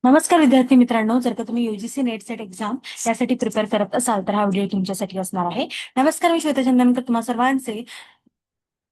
नमस्कार विद्यार्थी मित्रांनो, जर का तुम्ही युजीसी नेट सेट एक्झाम यासाठी प्रिपेअर करत असाल तर हा व्हिडिओ तुमच्यासाठी असणार आहे. नमस्कार, मी श्वेता चंदनकर तुम्हा सर्वांचे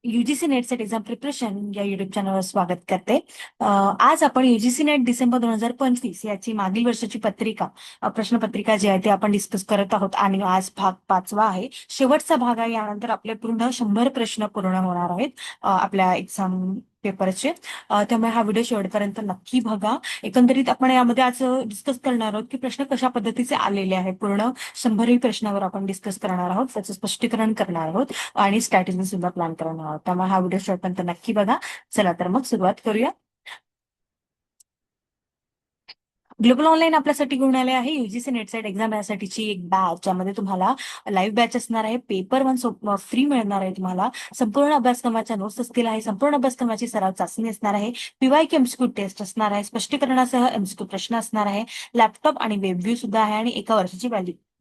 UGC net set exam preparation या युट्यूब चॅनलवर स्वागत करते. आज आपण युजीसी नेट डिसेंबर 2025 याची मागील वर्षाची पत्रिका प्रश्नपत्रिका जी आहे ते आपण डिस्कस करत आहोत आणि आज भाग 5वा आहे, शेवटचा भाग आहे. यानंतर आपले पूर्ण 100 प्रश्न पूर्ण होणार आहेत आपल्या एक्झाम पेपरचे. त्यामुळे हा व्हिडिओ शेवटपर्यंत नक्की बघा. एकंदरीत आपण यामध्ये आज डिस्कस करणार आहोत की प्रश्न कशा पद्धतीचे आलेले आहेत. पूर्ण 100 प्रश्नावर आपण डिस्कस करणार आहोत, त्याचं स्पष्टीकरण करणार आहोत आणि स्ट्रॅटेजी सुद्धा प्लॅन करणार आहोत. त्यामुळे हा व्हिडिओ शेवटपर्यंत नक्की बघा. चला तर मग सुरुवात करूया. ग्लोबल ऑनलाईन आपल्यासाठी घेऊन आले आहे युजीसी नेट सेट एक्झाम यासाठीची एक बॅच, ज्यामध्ये तुम्हाला लाईव्ह बॅच असणार आहे. पेपर 1 फ्री मिळणार आहे तुम्हाला. संपूर्ण अभ्यासक्रमाच्या नोट्स असतील आहे. संपूर्ण अभ्यासक्रमाची सराव चाचणी असणार आहे. पीवायक्यू एमसीक्यू टेस्ट असणार आहे. स्पष्टीकरणासह एमसीक्यू प्रश्न असणार आहे. लॅपटॉप आणि वेबव्ह्यू सुद्धा आहे आणि एका वर्षाची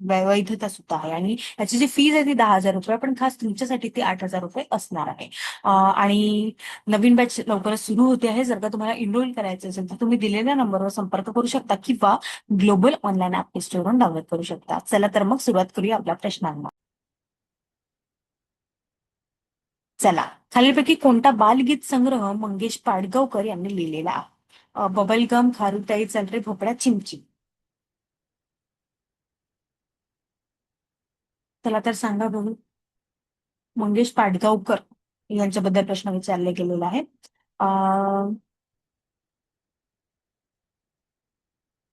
वैधता सुद्धा आहे. आणि याची जी फीज आहे ती 10,000 रुपये, पण खास तुमच्यासाठी ती 8,000 रुपये असणार आहे. आणि नवीन बॅच लवकरच सुरू होते आहे. जर का तुम्हाला इनरोल करायचं असेल तर तुम्ही दिलेल्या नंबरवर संपर्क करू शकता किंवा ग्लोबल ऑनलाईन ऍप स्टोअरवरून डाउनलोड करू शकता. चला तर मग सुरुवात करूया आपल्या प्रश्नांना. चला, खालीलपैकी कोणता बालगीत संग्रह मंगेश पाडगावकर यांनी लिहिलेला आहे? बबलगम, खारुताई, चल रे भोपळ्या, चिमची. चला तर सांगा बघू. मंगेश पाडगावकर यांच्याबद्दल प्रश्न विचारले गेलेला आहे.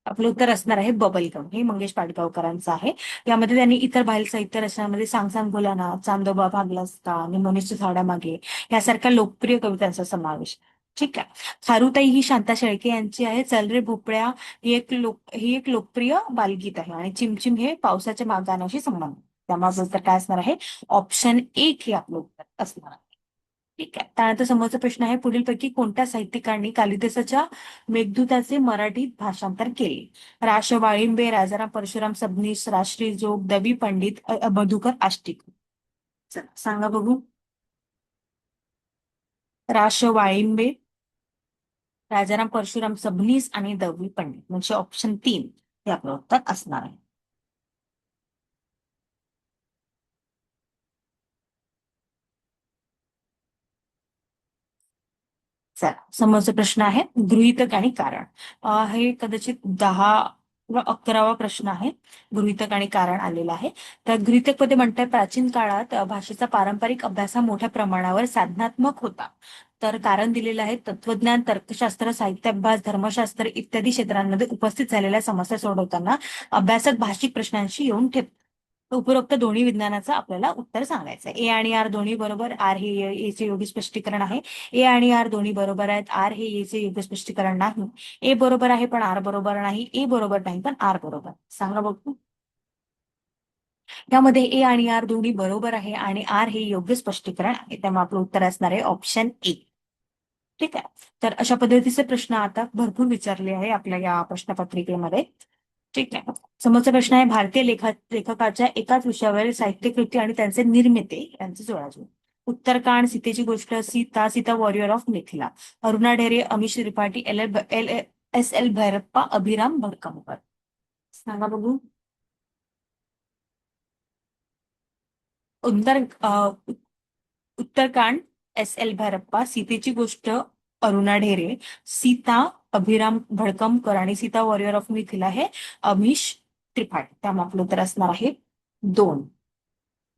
आपलं उत्तर असणार आहे बबलगम. हे मंगेश पाडगावकरांचं आहे. यामध्ये त्यांनी इतर बाल साहित्य रचनांमध्ये सांग सांग बोलाना, चांदोबा भागला असता, निमोनिसच्या झाडामागे यासारख्या लोकप्रिय कवितांचा समावेश. ठीक आहे. खारुताई ही शांता शेळके यांची आहे. चल रे भोपळ्या ही एक लोकप्रिय बालगीत आहे आणि चिमचिम हे पावसाच्या गाण्याशी संबंध. त्यामुळे आपलं उत्तर काय असणार आहे? ऑप्शन 1 हे आपलं उत्तर असणार आहे. ठीक आहे. त्यानंतर समोरचा प्रश्न आहे, पुढीलपैकी कोणत्या साहित्यिकांनी कालिदासाच्या मेघदूताचे मराठीत भाषांतर केले? राश वाळिंबे, राजाराम परशुराम सबनीस, राश्री जोग, दवी पंडित, मधुकर आष्टीक. चला, सांगा बघू. राश वाळिंबे, राजाराम परशुराम सबनीस आणि दवी पंडित, म्हणजे ऑप्शन 3 हे आपलं उत्तर असणार आहे. चला, समोरचा प्रश्न आहे गृहीतक आणि कारण. हे कदाचित 10 वा 11वा प्रश्न आहे. गृहीतक आणि कारण आलेला आहे. तर गृहीतक मध्ये म्हणताय, प्राचीन काळात भाषेचा पारंपरिक अभ्यास हा मोठ्या प्रमाणावर साधनात्मक होता. तर कारण दिलेलं आहे, तत्वज्ञान, तर्कशास्त्र, साहित्य अभ्यास, धर्मशास्त्र इत्यादी क्षेत्रांमध्ये उपस्थित झालेल्या समस्या सोडवताना अभ्यासक भाषिक प्रश्नांशी येऊन ठेपतात. उपरोक्त दोन्ही विज्ञानाचं आपल्याला उत्तर सांगायचं आहे. ए आणि आर दोन्ही बरोबर. आर हे एचे योग्य स्पष्टीकरण आहे. ए आणि आर दोन्ही बरोबर आहेत. आर हे एचे योग्य स्पष्टीकरण नाही. ए बरोबर आहे पण आर बरोबर नाही. ए बरोबर नाही पण आर बरोबर. सांगा बघू. यामध्ये ए आणि आर दोन्ही बरोबर आहे आणि आर हे योग्य स्पष्टीकरण आहे. त्यामुळे आपलं उत्तर असणार आहे ऑप्शन 1. ठीक आहे. तर अशा पद्धतीचे प्रश्न आता भरपूर विचारले आहे आपल्या या प्रश्नपत्रिकेमध्ये. ठीक आहे. समोरचा प्रश्न आहे, भारतीय लेखकाच्या एकाच विषयावरील साहित्यकृती आणि त्यांचे निर्माते यांचे जोडाजोड. उत्तरकांड, सीतेची गोष्ट, Sita, Sita warrior of Mithila, Aruna Dhere, Amish Tripathi, S L Bhyrappa, Abhiram Bhadkamkar. सांगा बघू. उत्तर उत्तरकांड एस एल भैरप्पा, सीतेची गोष्ट अरुणा ढेरे, सीता अभिराम भडकमकर आणि सीता वॉरियर ऑफ मिथिला हे अमिश त्रिपाठी. त्यामुळे आपलं उत्तर असणार आहे 2.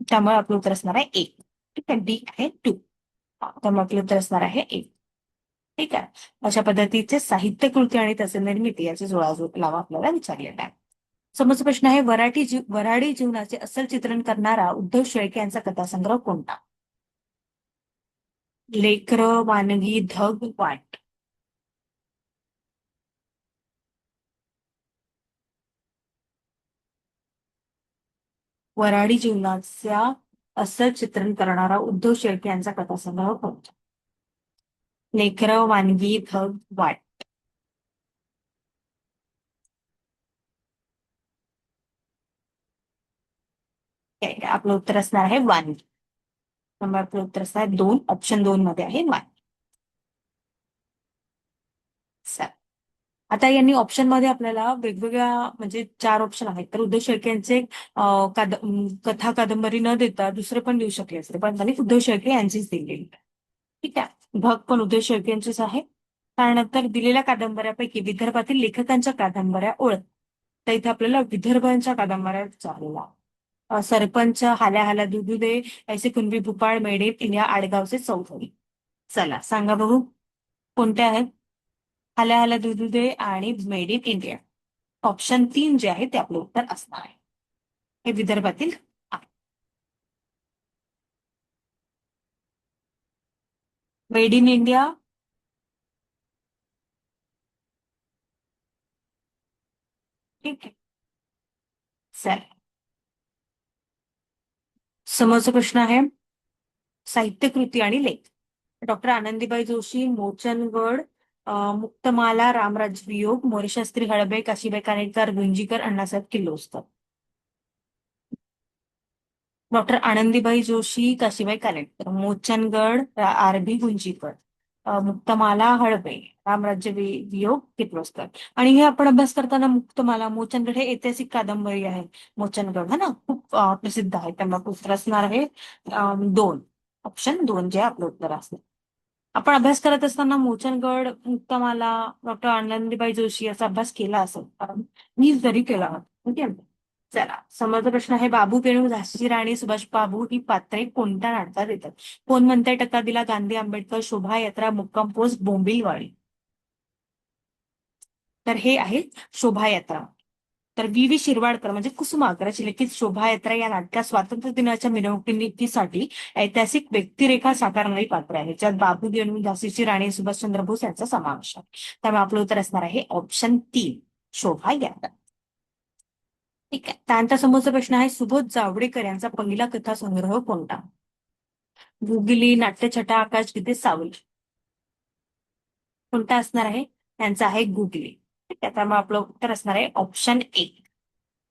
त्यामुळे आपलं उत्तर असणार आहे 1. ठीक आहे. डी आहे 2. त्यामुळे आपलं उत्तर असणार आहे 1. ठीक आहे. अशा पद्धतीचे साहित्य कृती आणि त्याचे निर्मिती याचे जुळाजुळ लावा आपल्याला विचारलेला आहे. समोरचा प्रश्न आहे, वऱ्हाडी जीवनाचे अस्सल चित्रण करणारा उद्धव शेळके यांचा कथासंग्रह कोणता? लेकरं, वानगी, धग, वाट. वऱ्हाडी जीवनाच्या अस्सल चित्रण करणारा उद्धव शेळके यांचा कथासंग्रह कोणता? लेकरं, वानगी, धग, वाट. आपलं उत्तर असणार आहे वानगी. त्यामुळे आपलं उत्तर असणार आहे 2. ऑप्शन 2 मध्ये आहे वानगी. आता यांनी ऑप्शन मध्ये आपल्याला वेगवेगळ्या म्हणजे 4 ऑप्शन आहेत. तर उद्धव शेळके यांचे कथा कादंबरी न देता दुसरे पण देऊ शकले असते, पण त्यांनी उद्धव शेळके यांचीच दिलेली. ठीक आहे. विभाग पण उद्धव शेळके यांचेच आहे. त्यानंतर दिलेल्या कादंबऱ्यापैकी विदर्भातील लेखकांच्या कादंबऱ्या ओळख. तर इथे आपल्याला विदर्भांच्या कादंबऱ्या विचारलेल्या. सरपंच, हाल्या हाल्या दुधू दे, ऐसे कुणबी भूपाळ, मेड इन इंडिया, आडगावचे चौधरी. चला सांगा बघू कोणत्या आहेत. हाल्या हाल्या दुधू दे आणि मेड इन इंडिया. ऑप्शन 3 जे आहे ते आपलं उत्तर असणार आहे. हे विदर्भातील मेड इन इंडिया. ठीक आहे. चला समोरचा प्रश्न आहे साहित्यकृती आणि लेख. Doctor Anandibai Joshi, Mochangad, Muktamala, Ramrajya Viyog, Moreshastri Halbe, Kashibai Kanetkar, Gunjikar, Annasaheb Kirloskar. Doctor Anandibai Joshi, Kashibai Kanetkar, Mochangad, R B Gunjikar, Muktamala Halbe, Viyog Kirloskar. आणि हे आपण अभ्यास करताना मुक्तमाला, मोचनगड हे ऐतिहासिक कादंबरी आहे. मोचनगड है ना, खूप प्रसिद्ध आहे. त्यामुळे उत्तर असणार आहे 2. ऑप्शन 2 जे आपलं उत्तर असणार. आपण अभ्यास करत असताना मोचनगड, मुक्तमाला, डॉक्टर आनंदीबाई जोशी याचा अभ्यास केला असेल, कारण मी जरी केला होता. ठीक आहे. चला समोरचा प्रश्न आहे बाबू पेणू, झाशीची राणी, सुभाष बाबू ही पात्रे कोणत्या नाटकात येतात. कोण म्हणते टक्का दिला, गांधी आंबेडकर, शोभायात्रा, मुक्काम पोस्ट, बोंबिलवाडी. तर हे आहे शोभायात्रा. तर व्ही शिरवाडकर म्हणजे कुसुमाग्रज लिखित शोभायात्रा या नाटकात स्वातंत्र्य दिनाच्या मिरवणुकीसाठी ऐतिहासिक व्यक्तिरेखा साकारणारी पात्र आहे, ज्यात बाबू पेणू, झाशीची राणी, सुभाषचंद्र बोस यांचा समावेश आहे. त्यामुळे आपलं उत्तर असणार आहे ऑप्शन 3 शोभायात्रा. ठीक आहे. त्यानंतर समोरचा प्रश्न आहे सुबोध जावडेकर यांचा पहिला कथासंग्रह कोणता. गुगली, नाट्यछटा, आकाशगीते, सावली. कोणता असणार आहे. त्यांचा आहे गुगली. ठीक आहे. त्यामुळे आपलं उत्तर असणार आहे ऑप्शन 1.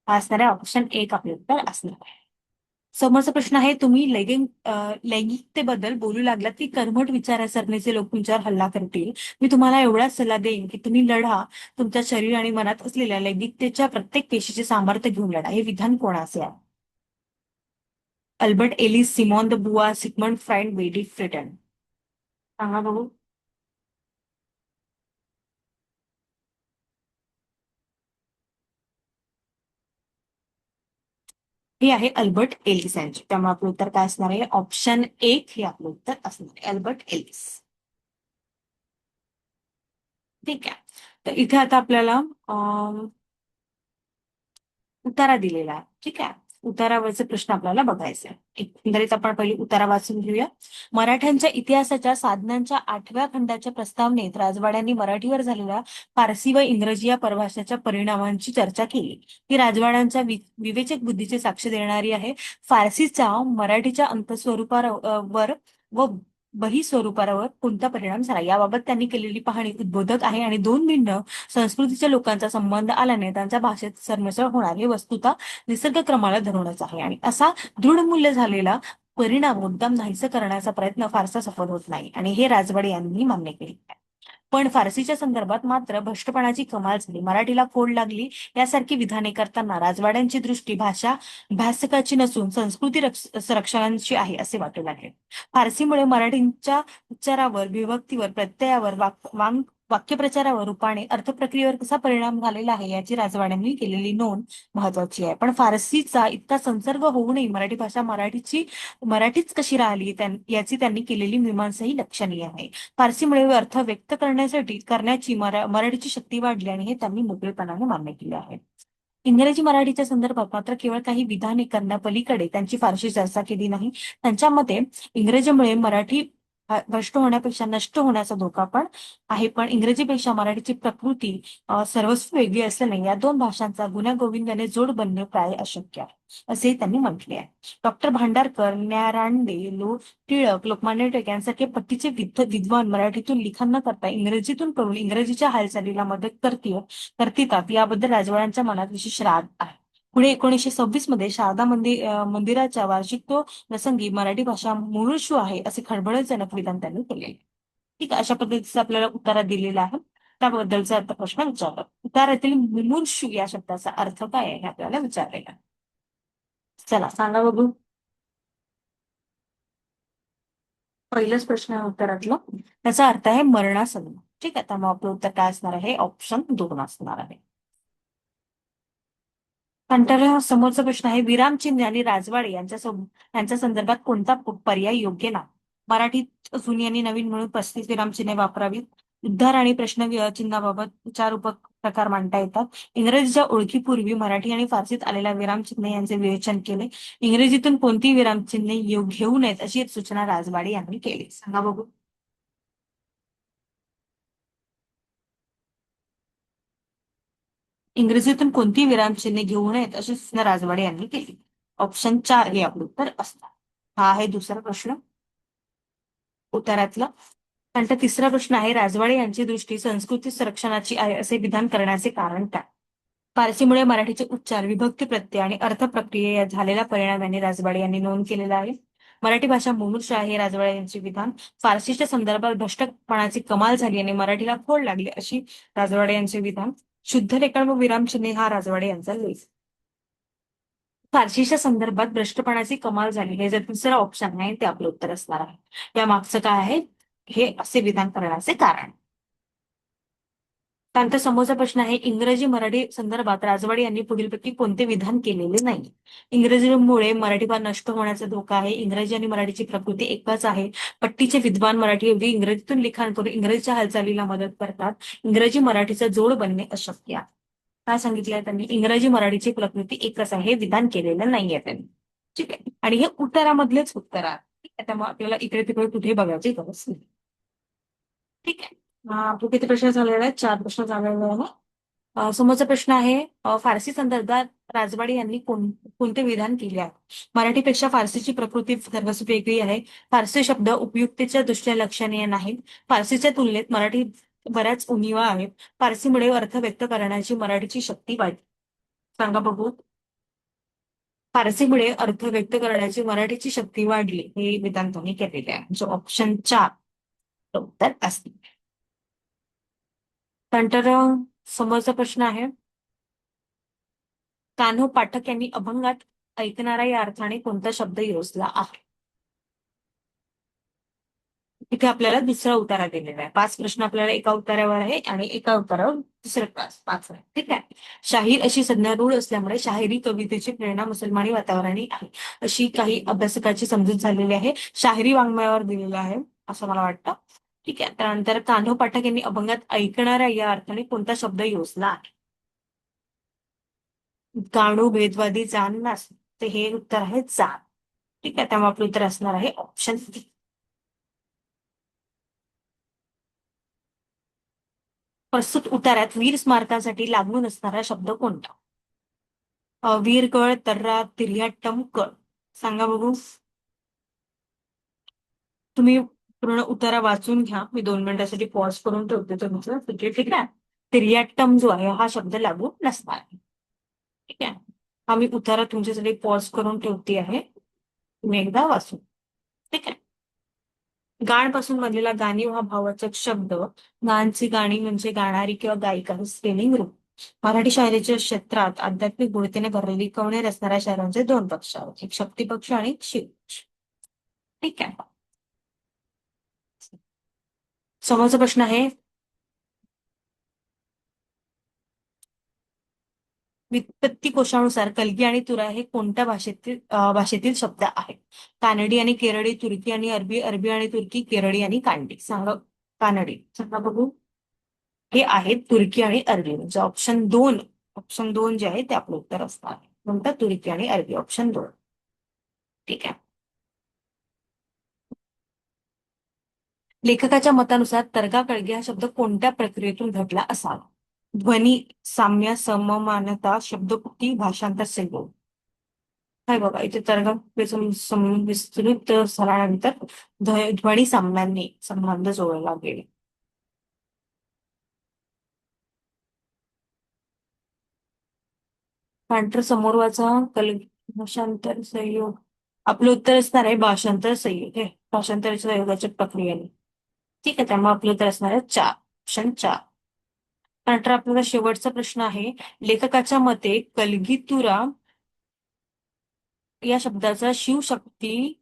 हा असणार आहे ऑप्शन 1 आपलं उत्तर असणार आहे. समोरचा प्रश्न आहे तुम्ही लैंगिकतेबद्दल बोलू लागलात की कर्मठ विचारसरणीचे लोक तुमच्यावर हल्ला करतील. मी तुम्हाला एवढाच सल्ला देईन की तुम्ही लढा, तुमच्या शरीर आणि मनात असलेल्या लैंगिकतेच्या प्रत्येक पेशीचे सामर्थ्य घेऊन लढा. हे विधान कोणाचे आहे. अल्बर्ट एलिस, सिमॉन द बुआ, सिगमंड फ्राइड, बेडी फ्रिटन. सांगा बघू. हे आहे अल्बर्ट एलिस यांचे. त्यामुळे आपलं उत्तर काय असणार आहे ऑप्शन 1 हे आपलं उत्तर असणार आहे अल्बर्ट एलिस. ठीक आहे. तर इथे आता आपल्याला उतारा दिलेला आहे. ठीक आहे. उतारावरचे प्रश्न आपल्याला बघायचे आहे. एकंदरीत आपण पहिली उतारा वाचून घेऊया. मराठ्यांच्या इतिहासाच्या साधनांच्या 8व्या खंडाच्या प्रस्तावनेत राजवाड्यांनी मराठीवर झालेल्या फारसी व इंग्रजी या परभाषाच्या परिणामांची चर्चा केली. ही राजवाड्यांच्या विवेचक बुद्धीची साक्ष देणारी आहे. फारसीचा मराठीच्या अंतस्वरूपावर व बही स्वरूपावर कोणता परिणाम झाला याबाबत त्यांनी केलेली पाहणी उद्बोधक आहे आणि 2 भिन्न संस्कृतीच्या लोकांचा संबंध आल्याने त्यांच्या भाषेत सरमिसळ होणार हे वस्तुतः निसर्गक्रमाला धरूनच आहे आणि असा दृढ मूल्य झालेला परिणाम मुद्दाम नाहीसे करण्याचा प्रयत्न फारसा सफल होत नाही आणि हे राजवाडे यांनी मान्य केले. पण फारसीच्या संदर्भात मात्र भ्रष्टपणाची कमाल झाली, मराठीला फोड लागली यासारखी विधाने करताना राजवाड्यांची दृष्टी भाषा भाषकाची नसून संस्कृती संरक्षणाची आहे असे वाटू लागले. फारसीमुळे मराठीच्या उच्चारावर, विभक्तीवर, प्रत्ययावर, वाक्यप्रचारावर, रूपाने, अर्थप्रक्रियेवर कसा परिणाम झालेला आहे याची राजवाड्यांनी केलेली नोंद महत्वाची आहे. पण फारसीचा इतका संसर्ग होऊनही मराठी भाषा मराठीच कशी राहिली याची त्यांनी केलेली मीमांसाही लक्षणीय आहे. फारसीमुळे अर्थ व्यक्त करण्याची मराठीची शक्ती वाढली आणि हे त्यांनी मोकळेपणाने मान्य केले आहे. इंग्रजी मराठीच्या संदर्भात मात्र केवळ काही विधाने करण्यापलीकडे त्यांची फारशी चर्चा केली नाही. त्यांच्या मते इंग्रजीमुळे मराठी भ्रष्ट होण्यापेक्षा नष्ट होण्याचा धोका पण आहे. पण इंग्रजीपेक्षा मराठीची प्रकृती सर्वस्व वेगळी असल्याने या 2 भाषांचा गुण्यागोविंदाने जोड बनणे प्राय अशक्य आहे असे त्यांनी म्हटले आहे. डॉक्टर भांडारकर, न्या रानडे, टिळक, लोकमान्य टिळक यांसारखे पट्टीचे विद्वान मराठीतून लिखाण न करता इंग्रजीतून करून इंग्रजीच्या हालचालीला मदत करतात याबद्दल राजवाड्यांच्या मनात विशेष राग आहे. पुढे 1926 मध्ये शारदा मंदिराच्या वार्षिकोत्सव प्रसंगी मराठी भाषा मुळशू आहे असे खळबळजनक विधान त्यांनी केले. ठीक आहे. अशा पद्धतीचा आपल्याला उत्तर दिलेला आहे. त्याबद्दलचा अर्थ प्रश्न विचारला. उतारातील मुमुर्षू या शब्दाचा अर्थ काय आहे हे आपल्याला विचारलेला आहे. चला सांगा बघू. पहिलंच प्रश्न आहे उत्तरातलं. त्याचा अर्थ आहे मरणासन्न. ठीक आहे, तर मग आपलं उत्तर काय असणार आहे? ऑप्शन 2 असणार आहे. नंतर समोरचा प्रश्न आहे विरामचिन्ह आणि राजवाडे यांच्या संदर्भात कोणता पर्याय योग्य नाही? मराठीत जुनी आणि नवीन म्हणून 35 विरामचिन्हे वापरावीत. उद्धार आणि प्रश्न चिन्हाबाबत 4 उपप्रकार मांडता येतात. इंग्रजीच्या ओळखीपूर्वी मराठी आणि फारसीत आलेल्या विरामचिन्हे यांचे विवेचन केले. इंग्रजीतून कोणती विरामचिन्हे घेऊ नयेत अशी सूचना राजवाडे यांनी केली. सांगा बघू. इंग्रजीतून कोणती विरामचिन्हे घेऊ नयेत अशी सूचना राजवाडे यांनी केली. ऑप्शन 4 हे आपलं उत्तर असणार. हा आहे दुसरा प्रश्न उत्तरातला. त्यानंतर तिसरा प्रश्न आहे राजवाडे यांची दृष्टी संस्कृती संरक्षणाची आहे असे विधान करण्याचे कारण काय? फारसीमुळे मराठीचे उच्चार, विभक्ती प्रत्यय आणि अर्थ प्रक्रिये या झालेला परिणाम यांनी राजवाडे यांनी नोंद केलेला आहे. मराठी भाषा मुमूर्ष आहे हे राजवाडे यांचे विधान. फारसीच्या संदर्भात भ्रष्टपणाची कमाल झाली आणि मराठीला फोड लागली अशी राजवाडे यांचे विधान. शुद्ध लेखन व विरामचिन्हे हा राजवाडे यांचा लेख. फारसीच्या संदर्भात भ्रष्टपणाची कमाल झाली हे जे तिसरं ऑप्शन आहे ते आपलं उत्तर असणार आहे. या मागचं काय आहे? हे असे विधान करण्याचे कारण. त्यानंतर समोरचा प्रश्न आहे इंग्रजी मराठी संदर्भात राजवाडे यांनी पुढीलपैकी कोणते विधान केलेले नाही? इंग्रजीमुळे मराठी भाषा नष्ट होण्याचा धोका आहे. इंग्रजी आणि मराठीची प्रकृती एकच आहे. पट्टीचे विद्वान मराठी एवढी इंग्रजीतून लिखाण करून इंग्रजीच्या हालचालीला मदत करतात. इंग्रजी मराठीचा जोड बनणे अशक्य आहे. काय सांगितलंय त्यांनी? इंग्रजी मराठीची प्रकृती एकच आहे हे विधान केलेलं नाहीये त्यांनी. ठीक आहे, आणि हे उत्तरामधलेच उत्तर आहे. ठीक आहे, त्यामुळे आपल्याला इकडे तिकडे कुठे बघायची गरज नाही. ठीक आहे. आपले किती प्रश्न झालेले आहेत? 4 प्रश्न झालेले आहे. समोरचा प्रश्न आहे फारसी संदर्भात राजवाडे यांनी कोणते विधान केले आहे? मराठीपेक्षा फारसीची प्रकृती सर्वस्वी वेगळी आहे. फारसी शब्द उपयुक्तेच्या दृष्टीने लक्षणीय नाहीत. फारसीच्या तुलनेत मराठी बऱ्याच उणिवा आहेत. फारसीमुळे अर्थ व्यक्त करण्याची मराठीची शक्ती वाढली. सांगा बघू. फारसीमुळे अर्थ व्यक्त करण्याची मराठीची शक्ती वाढली हे विधान त्यांनी केलेले आहे. जो ऑप्शन 4 उत्तर असतील. त्यानंतर समोरचा प्रश्न आहे कान्हो पाठक यांनी अभंगात ऐकणारा या अर्थाने कोणता शब्द योजला आहे? इथे आपल्याला दुसरा उतारा दिलेला आहे. 5 प्रश्न आपल्याला एका उत्तरावर आहे आणि एका उत्तरावर दुसरे 5 आहे. ठीक आहे. शाहीर अशी संज्ञा रूढ असल्यामुळे शाहिरी कवितेची प्रेरणा मुसलमानी वातावरणी आहे अशी काही अभ्यासकाची समजूत झालेली आहे. शाहिरी वाङ्मयावर दिलेलं आहे असं मला वाटतं. ठीक आहे. त्यानंतर कान्हो पाठक यांनी अभंगात ऐकणाऱ्या या अर्थाने कोणता शब्द योजला आहे? गाणू भेदवादी जाण नास. तर हे उत्तर आहे जाण. ठीक आहे, त्यामुळे आपलं उत्तर असणार आहे ऑप्शन डी. प्रस्तुत उतार्यात वीर स्मारकासाठी लागून असणारा शब्द कोणता? वीरकळ, तर्रा, तिर्याट्टम, कळ. सांगा बघू. तुम्ही पूर्ण उतारा वाचून घ्या. मी 2 मिनिटासाठी पॉज करून ठेवते तुमचं. ठीक आहे. तिर्याट्टम जो आहे हा शब्द लागू नसणार आहे. ठीक आहे. हा मी उतारा तुमच्यासाठी पॉज करून ठेवते आहे. तुम्ही एकदा वाचून. ठीक आहे. गाणपासून बनलेला गाणी हा भाववाचक शब्द. गाणची गाणी म्हणजे गाणारी किंवा गायिका हे स्त्रीलिंग रूप. मराठी शायरीच्या क्षेत्रात आध्यात्मिक गुणतेने भरलेली कवणे रचणाऱ्या शायरांचे 2 पक्ष आहेत. एक शक्ती पक्ष आणि एक शिव पक्ष. ठीक आहे. समोरचा प्रश्न आहे व्युत्पत्ती कोशानुसार कलगी आणि तुरा हे कोणत्या भाषेतील शब्द आहेत? कानडी आणि केरळी, तुर्की आणि अरबी, अरबी आणि तुर्की, केरळी आणि कानडी. सांगा. कानडी. सांगा बघू. हे आहेत तुर्की आणि अरबी. म्हणजे ऑप्शन 2 जे आहे ते आपलं उत्तर असणार आहे. कोणतं? तुर्की आणि अरबी. ऑप्शन 2. ठीक आहे. लेखकाच्या मतानुसार तरगा कळगे हा शब्द कोणत्या प्रक्रियेतून घडला असावा? ध्वनी साम्य, सममानता, शब्दकृती, भाषांतर, संयोग. काय बघा इथे तरगा विस्तृत सरावानंतर ध्वनी साम्याने संबंध जोडला गेले. त्यानंतर समोर वाचा भाषांतर संयोग. आपलं उत्तर असणार आहे भाषांतर संयोग. हे भाषांतर संयोगाच्या प्रक्रियेने. ठीक आहे, त्यामुळे आपलं उत्तर असणार आहे 4. ऑप्शन 4. त्यानंतर आपल्याला शेवटचा प्रश्न आहे, लेखकाच्या मते कलगीतुरा या शब्दाचा शिवशक्ती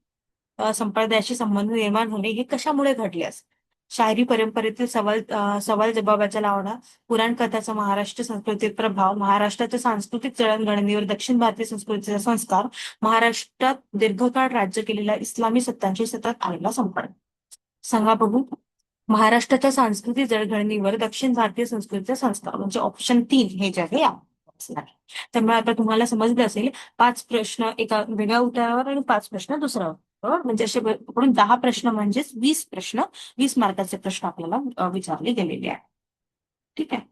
संप्रदायाशी संबंध निर्माण होणे हे कशामुळे घडले असेल? शायरी परंपरेतील सवाल जबाबाच्या लावणा, पुराण कथाचा महाराष्ट्र संस्कृतीत प्रभाव, महाराष्ट्राच्या सांस्कृतिक जडणघडणीवर दक्षिण भारतीय संस्कृतीचा संस्कार, महाराष्ट्रात दीर्घकाळ राज्य केलेल्या इस्लामी सत्तांशी सतत आलेला संपर्क. सांगा बघू. महाराष्ट्राच्या सांस्कृतिक जडणघडणीवर दक्षिण भारतीय संस्कृतीचा संस्कार म्हणजे ऑप्शन 3 हे जे आहे असणार आहे. त्यामुळे आता तुम्हाला समजलं असेल, 5 प्रश्न एका वेगळ्या उत्तरावर आणि 5 प्रश्न दुसऱ्या उत्तरावर, म्हणजे असे एकूण 10 प्रश्न म्हणजेच 20 प्रश्न, 20 मार्काचे प्रश्न आपल्याला विचारले गेलेले आहे. ठीक आहे.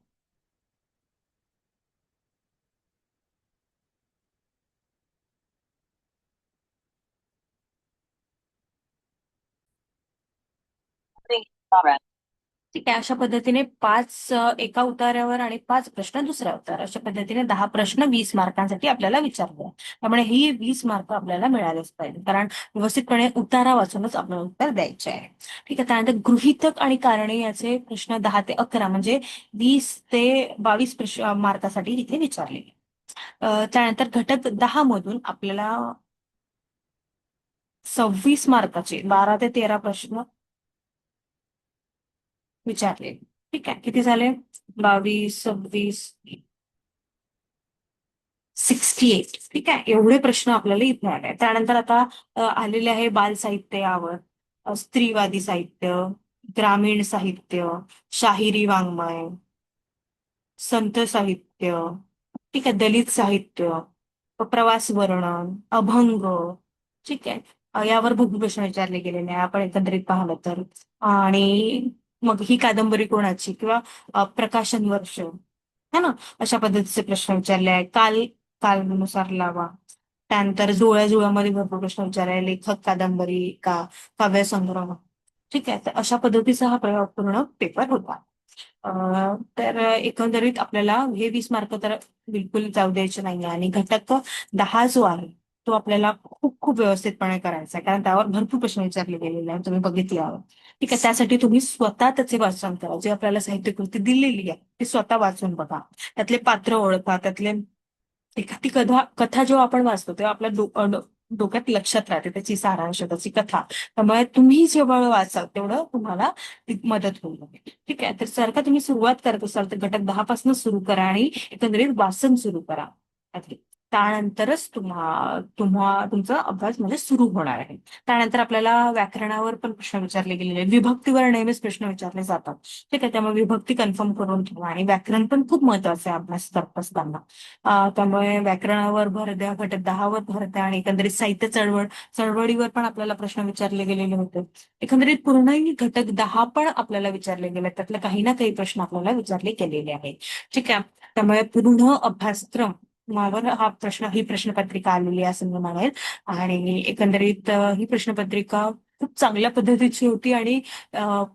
ठीक आहे. अशा पद्धतीने 5 एका उतार्यावर आणि 5 प्रश्न दुसऱ्या उतार, अशा पद्धतीने 10 प्रश्न 20 मार्कांसाठी आपल्याला विचारले. त्यामुळे ही 20 मार्क आपल्याला मिळालेच पाहिजे, कारण व्यवस्थितपणे उतारा वाचूनच आपल्याला उत्तर द्यायचे आहे. ठीक आहे. त्यानंतर गृहीतक आणि कारणे याचे प्रश्न 10 ते 11 म्हणजे 20 ते 22 मार्कासाठी इथे विचारले. त्यानंतर घटक 10 मधून आपल्याला 26 मार्काचे 12 ते 13 प्रश्न विचारले. ठीक आहे. किती झाले? 22, 26, 68. ठीक आहे. एवढे प्रश्न आपल्याला इथे आले. त्यानंतर आता आलेले आहे बाल साहित्य यावर, स्त्रीवादी साहित्य, ग्रामीण साहित्य, शाहिरी वाङ्मय, संत साहित्य, ठीक आहे, दलित साहित्य, प्रवास वर्णन, अभंग. ठीक आहे. यावर भरपूर प्रश्न विचारले गेलेले आहे आपण एकंदरीत पाहिलं तर. आणि मग ही कादंबरी कोणाची किंवा प्रकाशन वर्ष है ना, अशा पद्धतीचे प्रश्न विचारले आहे. कालनुसार लावा. त्यानंतर जुळ्या जुळ्यामध्ये भरपूर प्रश्न विचारले, लेखक, कादंबरी का काव्यसंग्रह. ठीक आहे. तर अशा पद्धतीचा हा पूर्ण पेपर होता. तर एकंदरीत आपल्याला हे 20 मार्क तर बिलकुल जाऊ द्यायचे नाही, आणि घटक 10 जो आहे तो आपल्याला खूप खूप व्यवस्थितपणे करायचा आहे, कारण त्यावर भरपूर प्रश्न विचारले गेलेले आहेत, तुम्ही बघितले आहोत. ठीक आहे. त्यासाठी तुम्ही स्वतः त्याचे वाचन करा. जे आपल्याला साहित्यकृती दिलेली आहे ती स्वतः वाचून बघा, त्यातले पात्र ओळखा, त्यातले एखादी कथा जेव्हा आपण वाचतो तेव्हा आपल्या डोक्यात लक्षात राहते त्याची सारांश, त्याची कथा. त्यामुळे तुम्ही जेवढं वाचाल तेवढं तुम्हाला ती मदत होईल. ठीक आहे. तर जर का तुम्ही सुरुवात करत असाल तर घटक 10 पासून सुरू करा आणि एकंदरीत वाचन सुरू करा. त्यानंतरच तुमचा अभ्यास म्हणजे सुरू होणार आहे. त्यानंतर आपल्याला व्याकरणावर पण प्रश्न विचारले गेलेले आहेत. विभक्तीवर नेहमीच प्रश्न विचारले जातात. ठीक आहे. त्यामुळे विभक्ती कन्फर्म करून ठेवा, आणि व्याकरण पण खूप महत्वाचं आहे अभ्यास करत असताना. त्यामुळे व्याकरणावर भर द्या, घटक 10 वर भर द्या, आणि एकंदरीत साहित्य चळवळीवर पण आपल्याला प्रश्न विचारले गेलेले होते. एकंदरीत पूर्णही घटक 10 पण आपल्याला विचारले गेले, त्यातले काही ना काही प्रश्न आपल्याला विचारले गेलेले आहेत. ठीक आहे. त्यामुळे पूर्ण अभ्यासक्रम मावर ही प्रश्नपत्रिका आलेली आहे असं मी म्हणेल. आणि एकंदरीत ही प्रश्नपत्रिका खूप चांगल्या पद्धतीची होती, आणि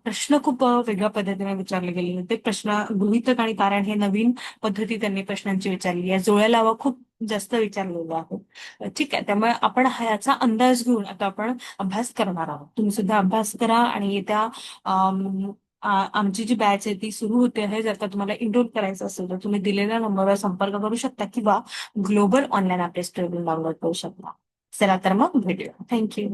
प्रश्न खूप वेगळ्या पद्धतीने विचारले गेले होते. प्रश्न गृहीतक आणि कारण हे नवीन पद्धती त्यांनी प्रश्नांची विचारली आहे. जोड्या लावा खूप जास्त विचारलेले आहेत. ठीक आहे. त्यामुळे आपण ह्याचा अंदाज घेऊन आता आपण अभ्यास करणार आहोत. तुम्ही सुद्धा अभ्यास करा, आणि येत्या आमची जी बॅच आहे ती सुरू होते आहे. जर का तुम्हाला एनरोल करायचं असेल तर तुम्ही दिलेल्या नंबरवर संपर्क करू शकता, किंवा ग्लोबल ऑनलाईन अभ्यास डाउनलोड करू शकता. चला तर मग भेटूया. थँक्यू.